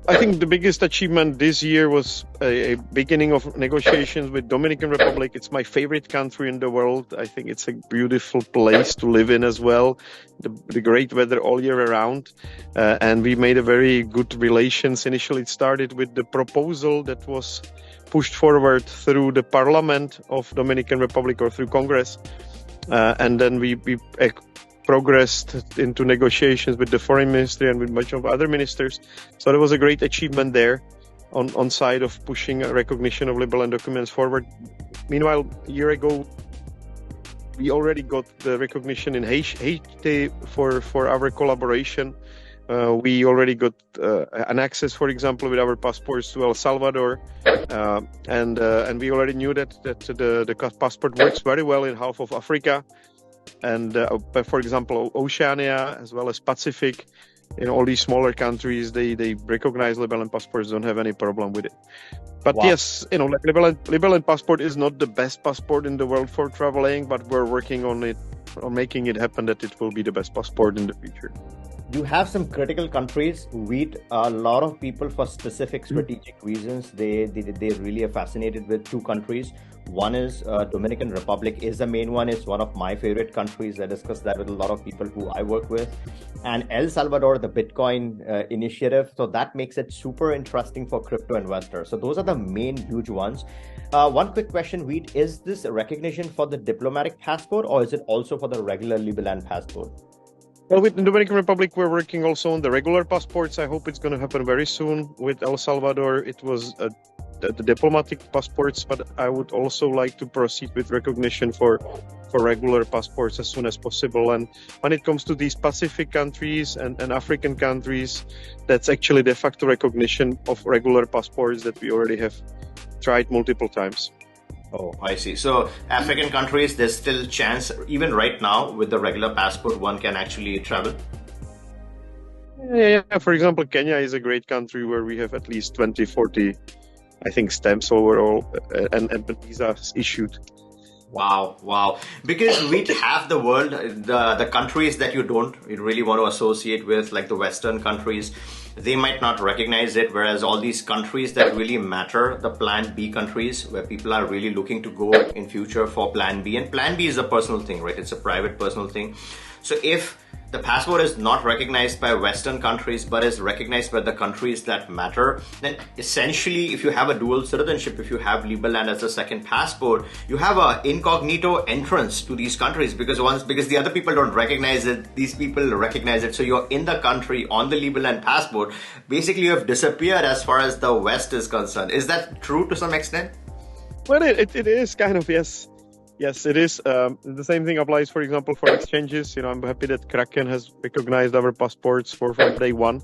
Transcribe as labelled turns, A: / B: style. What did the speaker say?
A: I think the biggest achievement this year was a beginning of negotiations with Dominican Republic. It's my favorite country in the world. I think it's a beautiful place to live in as well. The great weather all year around. And we made a very good relations. Initially, it started with the proposal that was pushed forward through the Parliament of Dominican Republic or through Congress. And then we progressed into negotiations with the foreign ministry and with much of other ministers. So there was a great achievement there on side of pushing a recognition of Liberland documents forward. Meanwhile, a year ago, we already got the recognition in Haiti for our collaboration. We already got an access, for example, with our passports to El Salvador, and we already knew that the passport works very well in half of Africa. And for example, Oceania as well as Pacific, in all these smaller countries, they recognize Liberland passports, don't have any problem with it. But wow. Yes, Liberland passport is not the best passport in the world for traveling, but we're working on it, on making it happen that it will be the best passport in the future.
B: You have some critical countries. A lot of people, for specific strategic reasons, they really are fascinated with two countries. One is Dominican Republic is the main one. It's one of my favorite countries. I discuss that with a lot of people who I work with. And El Salvador, the Bitcoin initiative. So that makes it super interesting for crypto investors. So those are the main huge ones. One quick question, Vít, is this a recognition for the diplomatic passport or is it also for the regular Liberland passport?
A: Well, with the Dominican Republic, we're working also on the regular passports. I hope it's going to happen very soon. With El Salvador, it was the diplomatic passports, but I would also like to proceed with recognition for regular passports as soon as possible. And when it comes to these Pacific countries and African countries, that's actually de facto recognition of regular passports that we already have tried multiple times.
B: Oh, I see. So African countries, there's still chance, even right now, with the regular passport, one can actually travel?
A: Yeah. For example, Kenya is a great country where we have at least 20, 40, I think, stamps overall and visas issued.
B: Wow. Because we have the world, the countries that you really want to associate with, like the Western countries, they might not recognize it, whereas all these countries that really matter, the Plan B countries, where people are really looking to go in future for Plan B. And Plan B is a personal thing, right? It's a private personal thing. So if the passport is not recognized by Western countries, but is recognized by the countries that matter, then essentially, if you have a dual citizenship, if you have Liberland as a second passport, you have an incognito entrance to these countries because the other people don't recognize it, these people recognize it. So you're in the country on the Liberland passport. Basically, you have disappeared as far as the West is concerned. Is that true to some extent?
A: Well, it is kind of, yes. Yes, it is. The same thing applies, for example, for exchanges. I'm happy that Kraken has recognized our passports for day one.